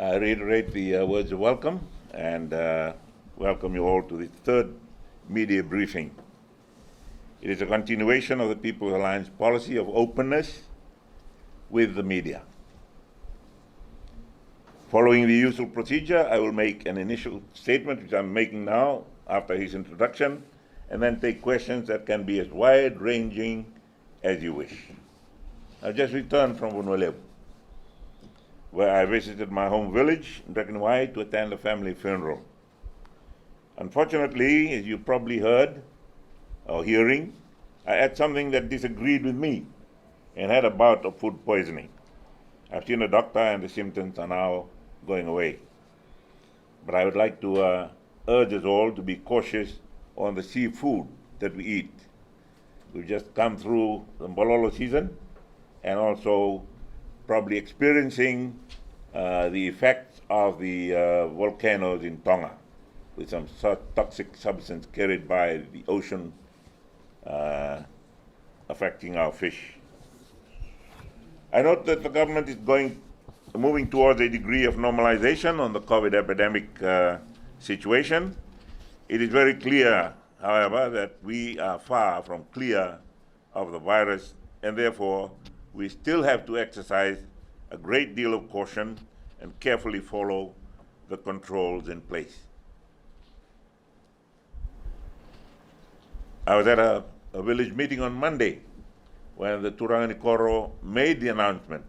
I reiterate the words of welcome and welcome you all to the third media briefing. It is a continuation of the People's Alliance policy of openness with the media. Following the usual procedure, I will make an initial statement, which I'm making now after his introduction, and then take questions that can be as wide-ranging as you wish. I've just returned from Vunulevu, where I visited my home village in Rekanwai to attend a family funeral. Unfortunately, as you probably heard or hearing, I had something that disagreed with me and had a bout of food poisoning. I've seen a doctor and the symptoms are now going away. But I would like to urge us all to be cautious on the seafood that we eat. We've just come through the Bololo season and also probably experiencing the effects of the volcanoes in Tonga with some toxic substance carried by the ocean affecting our fish. I note that the government is moving towards a degree of normalization on the COVID epidemic situation. It is very clear, however, that we are far from clear of the virus, and therefore we still have to exercise a great deal of caution and carefully follow the controls in place. I was at a village meeting on Monday when the Turanganikoro made the announcement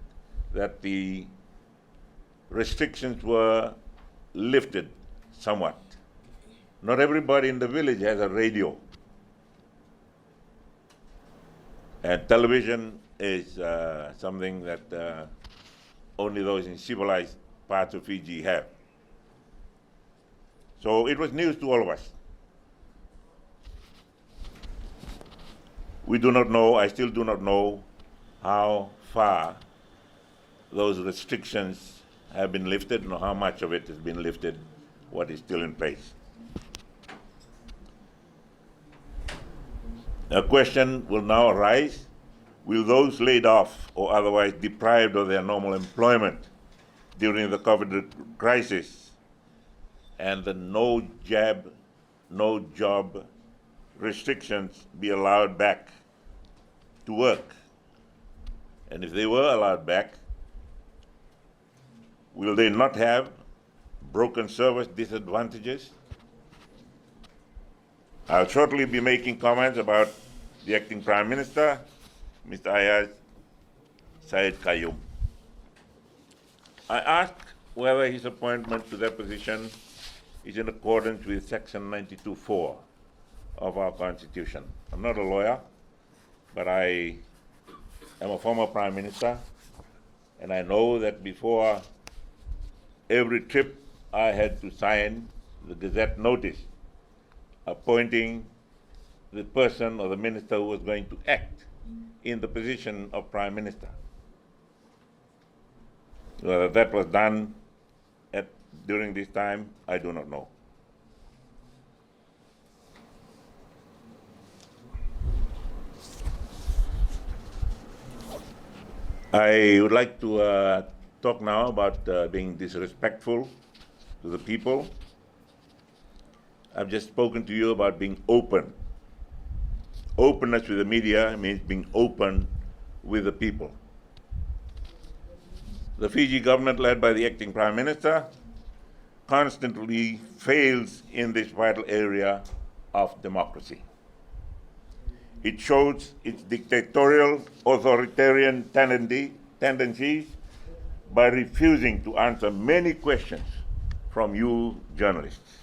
that the restrictions were lifted somewhat. Not everybody in the village has a radio. And television is something that only those in civilized parts of Fiji have. So it was news to all of us. We do not know, I still do not know how far those restrictions have been lifted, nor how much of it has been lifted, what is still in place. A question will now arise: will those laid off or otherwise deprived of their normal employment during the COVID crisis and the no jab, no job restrictions be allowed back to work? And if they were allowed back, will they not have broken service disadvantages? I'll shortly be making comments about the acting Prime Minister, Mr. Ayaz Said Qayyum. I ask whether his appointment to that position is in accordance with Section 92(4) of our Constitution. I'm not a lawyer, but I am a former Prime Minister, and I know that before every trip I had to sign the Gazette notice appointing the person or the minister who was going to act in the position of Prime Minister. Whether that was done during this time, I do not know. I would like to talk now about being disrespectful to the people. I've just spoken to you about being open. Openness with the media means being open with the people. The Fiji government, led by the acting Prime Minister, constantly fails in this vital area of democracy. It shows its dictatorial, authoritarian tendencies by refusing to answer many questions from you journalists.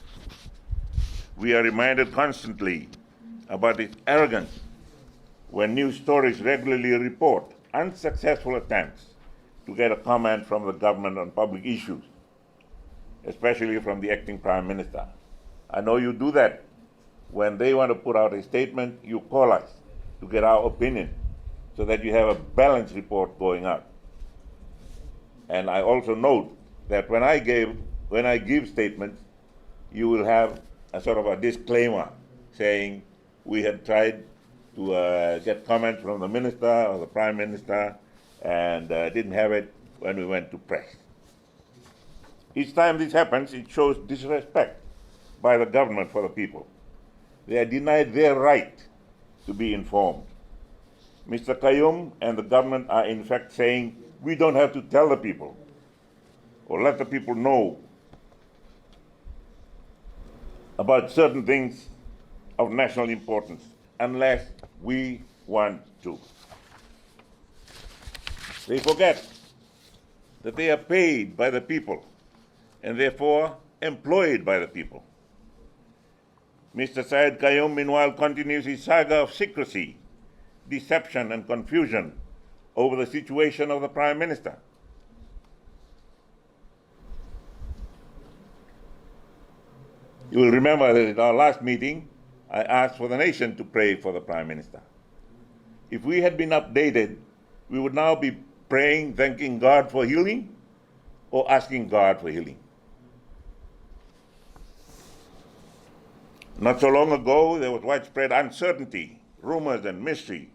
We are reminded constantly about its arrogance when news stories regularly report unsuccessful attempts to get a comment from the government on public issues, especially from the acting Prime Minister. I know you do that. When they want to put out a statement, you call us to get our opinion so that you have a balanced report going out. And I also note that when I give statements, you will have a sort of a disclaimer saying we had tried to get comments from the minister or the Prime Minister and didn't have it when we went to press. Each time this happens, it shows disrespect by the government for the people. They are denied their right to be informed. Mr. Kayum and the government are in fact saying, we don't have to tell the people or let the people know about certain things of national importance unless we want to. They forget that they are paid by the people and therefore employed by the people. Mr. Syed Kayum, meanwhile, continues his saga of secrecy, deception, and confusion over the situation of the Prime Minister. You will remember that at our last meeting, I asked for the nation to pray for the Prime Minister. If we had been updated, we would now be praying, thanking God for healing, or asking God for healing. Not so long ago, there was widespread uncertainty, rumors, and mystery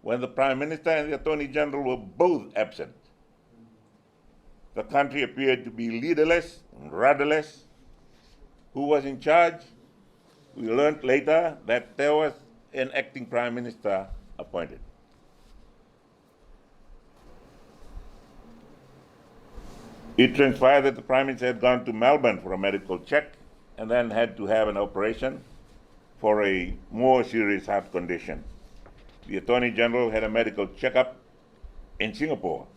when the Prime Minister and the Attorney General were both absent. The country appeared to be leaderless and rudderless. Who was in charge? We learned later that there was an acting Prime Minister appointed. It transpired that the Prime Minister had gone to Melbourne for a medical check and then had to have an operation for a more serious heart condition. The Attorney General had a medical checkup in Singapore.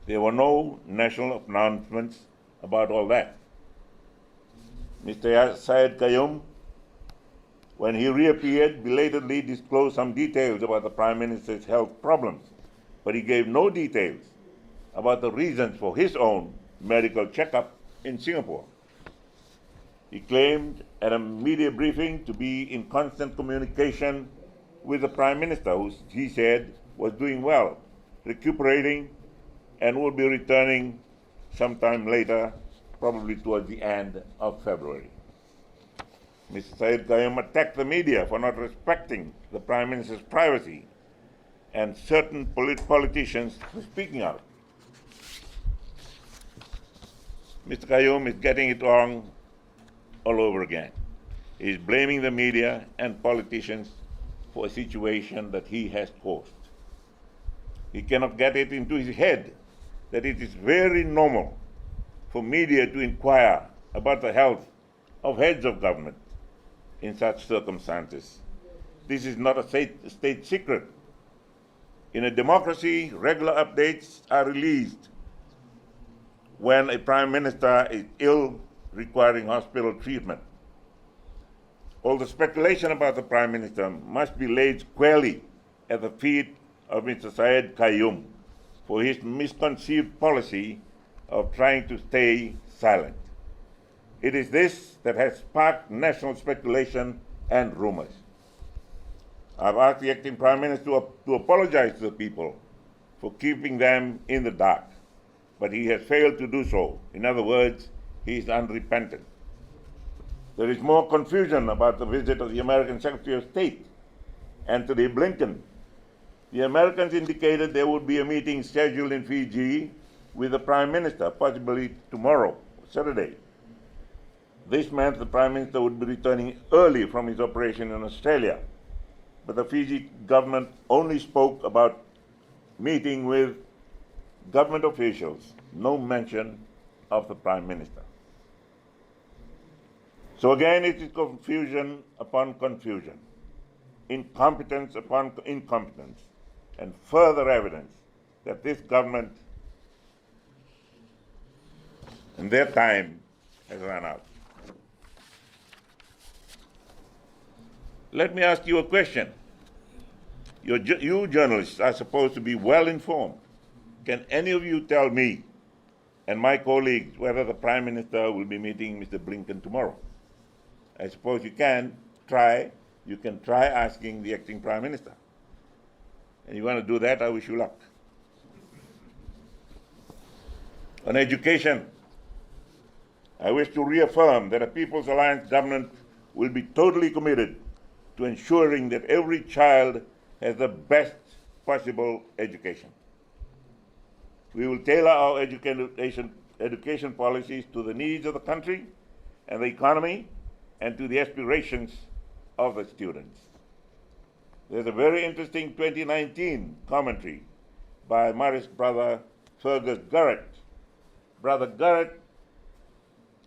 There were no national announcements about all that. Mr. Syed Kayum, when he reappeared, belatedly disclosed some details about the Prime Minister's health problems, but he gave no details about the reasons for his own medical checkup in Singapore. He claimed at a media briefing to be in constant communication with the Prime Minister, who he said was doing well, recuperating, and would be returning sometime later, probably towards the end of February. Mr. Syed Kayum attacked the media for not respecting the Prime Minister's privacy and certain politicians for speaking out. Mr. Kayum is getting it wrong all over again. He is blaming the media and politicians for a situation that he has caused. He cannot get it into his head that it is very normal for media to inquire about the health of heads of government in such circumstances. This is not a state secret. In a democracy, regular updates are released when a Prime Minister is ill, requiring hospital treatment. All the speculation about the Prime Minister must be laid squarely at the feet of Mr. Syed Kayum for his misconceived policy of trying to stay silent. It is this that has sparked national speculation and rumors. I've asked the acting Prime Minister to apologize to the people for keeping them in the dark, but he has failed to do so. In other words, he is unrepentant. There is more confusion about the visit of the American Secretary of State, Antony Blinken. The Americans indicated there would be a meeting scheduled in Fiji with the Prime Minister, possibly tomorrow, Saturday. This meant the Prime Minister would be returning early from his operation in Australia, but the Fiji government only spoke about meeting with government officials, no mention of the Prime Minister. So again, it is confusion upon confusion, incompetence upon incompetence, and further evidence that this government and their time has run out. Let me ask you a question. You journalists are supposed to be well informed. Can any of you tell me and my colleagues whether the Prime Minister will be meeting Mr. Blinken tomorrow? I suppose you can try. You can try asking the acting Prime Minister. And you want to do that, I wish you luck. On education, I wish to reaffirm that a People's Alliance government will be totally committed to ensuring that every child has the best possible education. We will tailor our education education policies to the needs of the country and the economy and to the aspirations of the students. There's a very interesting 2019 commentary by Marist brother Fergus Garrett. Brother Garrett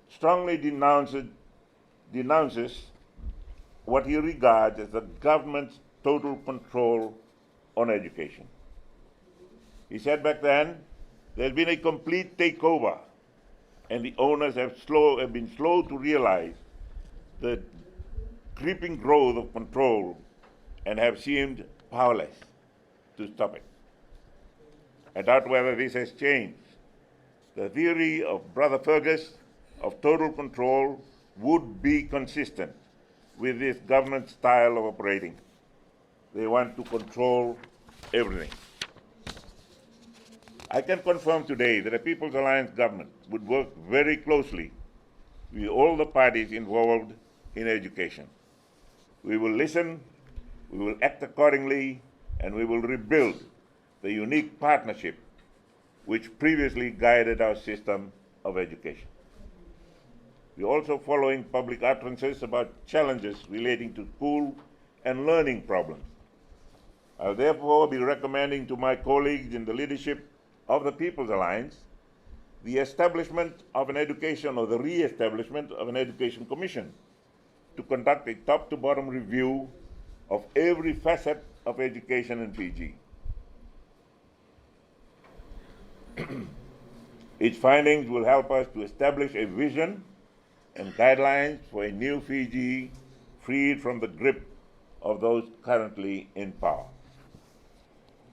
strongly denounces what he regards as the government's total control on education. He said back then, there's been a complete takeover, and the owners have been slow to realize the creeping growth of control and have seemed powerless to stop it. I doubt whether this has changed. The theory of Brother Fergus of total control would be consistent with this government style of operating. They want to control everything. I can confirm today that a People's Alliance government would work very closely with all the parties involved in education. We will listen, we will act accordingly, and we will rebuild the unique partnership which previously guided our system of education. We are also following public utterances about challenges relating to school and learning problems. I will therefore be recommending to my colleagues in the leadership of the People's Alliance the establishment of an education, or the re-establishment of an education commission to conduct a top-to-bottom review of every facet of education in Fiji. Its findings will help us to establish a vision and guidelines for a new Fiji freed from the grip of those currently in power.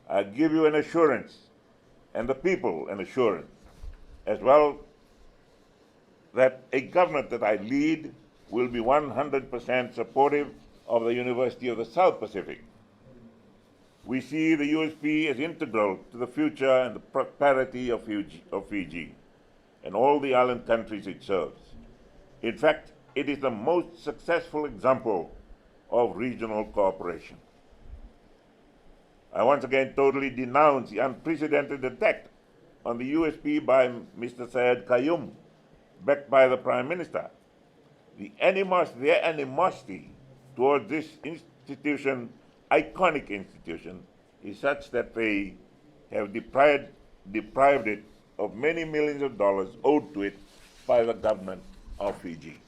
I give you an assurance, and the people an assurance as well, that a government that I lead will be 100% supportive of the University of the South Pacific. We see the USP as integral to the future and the prosperity of Fiji and all the island countries it serves. In fact, it is the most successful example of regional cooperation. I once again totally denounce the unprecedented attack on the USP by Mr. Syed Qayyum, backed by the Prime Minister. Their animosity towards this institution, iconic institution, is such that they have deprived it of many millions of dollars owed to it by the government of Fiji.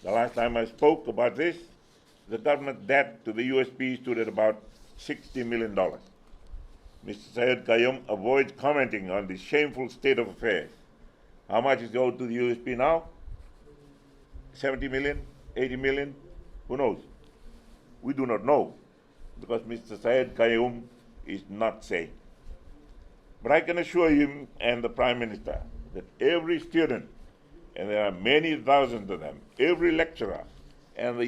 The last time I spoke about this, the government debt to the USP stood at about $60 million. Mr. Syed Qayyum avoids commenting on the shameful state of affairs. How much is owed to the USP now? 70 million? 80 million? Who knows? We do not know, because Mr. Syed Qayyum is not saying. But I can assure him and the Prime Minister that every student, and there are many thousands of them, every lecturer, and the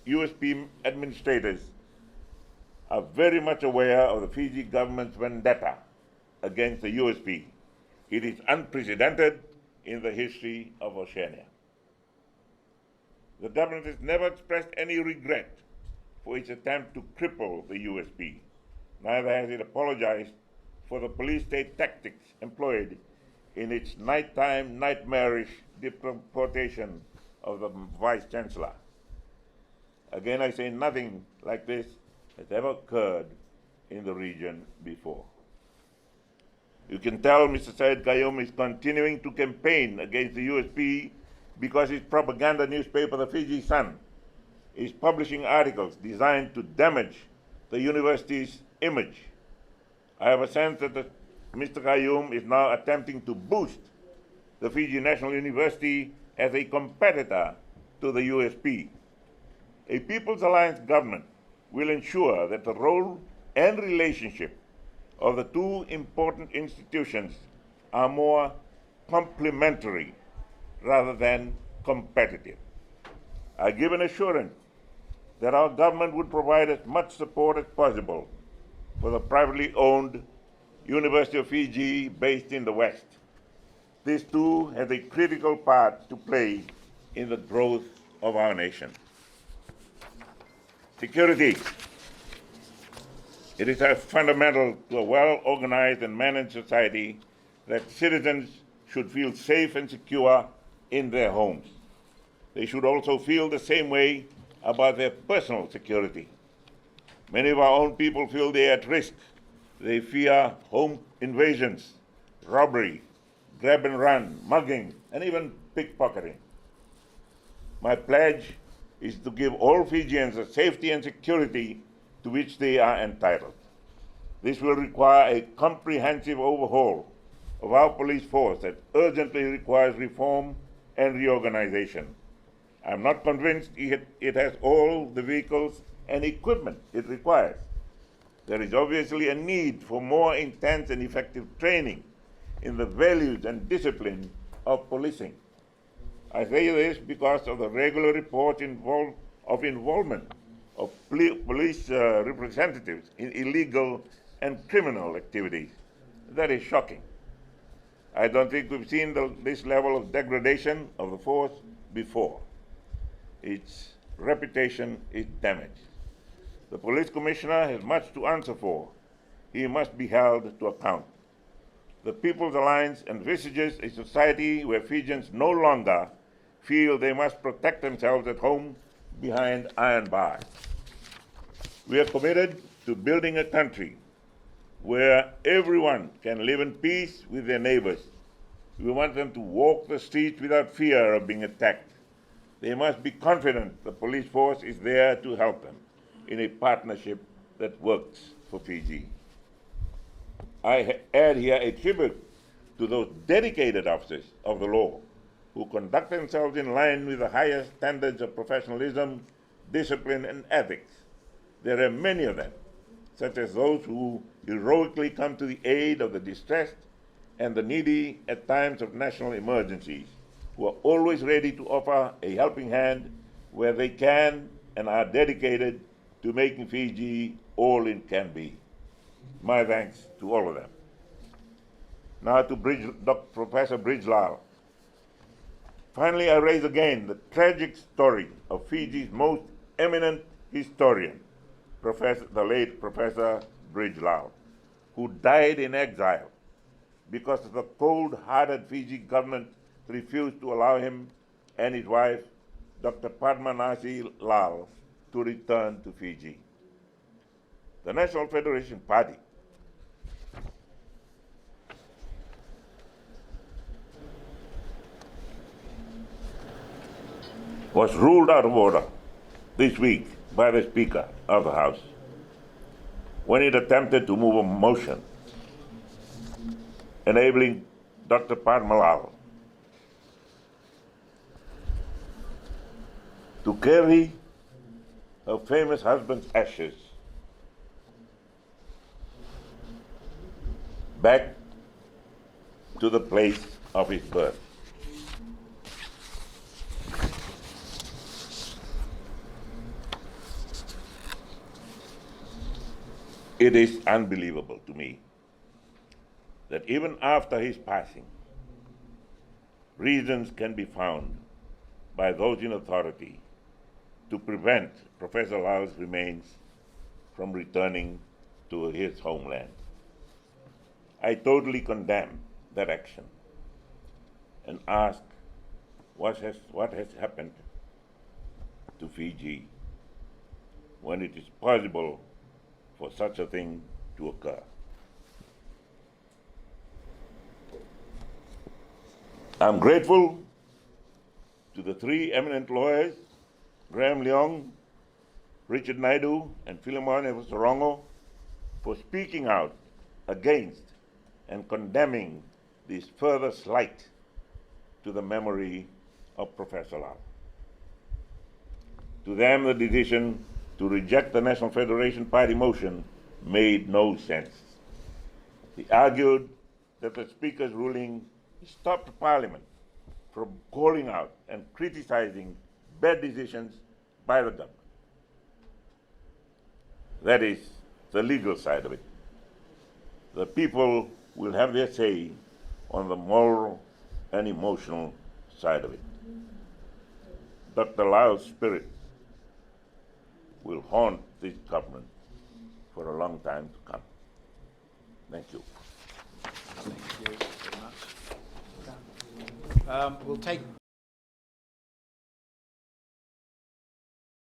USP administrators are very much aware of the Fiji government's vendetta against the USP. It is unprecedented in the history of Oceania. The government has never expressed any regret for its attempt to cripple the USP. Neither has it apologized for the police state tactics employed in its nighttime, nightmarish deportation of the Vice Chancellor. Again, I say nothing like this has ever occurred in the region before. You can tell Mr. Syed Qayyum is continuing to campaign against the USP because his propaganda newspaper, the Fiji Sun, is publishing articles designed to damage the university's image. I have a sense that Mr. Qayyum is now attempting to boost the Fiji National University as a competitor to the USP. A People's Alliance government will ensure that the role and relationship of the two important institutions are more complementary rather than competitive. I give an assurance that our government would provide as much support as possible for the privately owned University of Fiji based in the West. This too has a critical part to play in the growth of our nation. Security. It is fundamental to a well-organized and managed society that citizens should feel safe and secure in their homes. They should also feel the same way about their personal security. Many of our own people feel they are at risk. They fear home invasions, robbery, grab and run, mugging, and even pickpocketing. My pledge is to give all Fijians the safety and security to which they are entitled. This will require a comprehensive overhaul of our police force that urgently requires reform and reorganization. I'm not convinced it has all the vehicles and equipment it requires. There is obviously a need for more intense and effective training in the values and discipline of policing. I say this because of the regular reports of involvement of police representatives in illegal and criminal activities. That is shocking. I don't think we've seen this level of degradation of the force before. Its reputation is damaged. The police commissioner has much to answer for. He must be held to account. The People's Alliance envisages a society where Fijians no longer feel they must protect themselves at home behind iron bars. We are committed to building a country where everyone can live in peace with their neighbors. We want them to walk the streets without fear of being attacked. They must be confident the police force is there to help them in a partnership that works for Fiji. I add here a tribute to those dedicated officers of the law who conduct themselves in line with the highest standards of professionalism, discipline, and ethics. There are many of them, such as those who heroically come to the aid of the distressed and the needy at times of national emergencies, who are always ready to offer a helping hand where they can and are dedicated to making Fiji all it can be. My thanks to all of them. Now to Professor Bridgelal. Finally, I raise again the tragic story of Fiji's most eminent historian, the late Professor Bridgelal, who died in exile because the cold-hearted Fiji government refused to allow him and his wife, Dr. Padmanasi Lal, to return to Fiji. The National Federation Party was ruled out of order this week by the Speaker of the House when it attempted to move a motion enabling Dr. Padmalal to carry her famous husband's ashes back to the place of his birth. It is unbelievable to me that even after his passing, reasons can be found by those in authority to prevent Professor Lal's remains from returning to his homeland. I totally condemn that action and ask what has happened to Fiji when it is possible for such a thing to occur. I'm grateful to the three eminent lawyers, Graham Leong, Richard Naidu, and Philemon Evasorongo, for speaking out against and condemning this further slight to the memory of Professor Lal. To them, the decision to reject the National Federation Party motion made no sense. They argued that the Speaker's ruling stopped Parliament from calling out and criticizing bad decisions by the government. That is the legal side of it. The people will have their say on the moral and emotional side of it. Dr. Lal's spirit will haunt this government for a long time to come. Thank you. Thank you very much. We'll take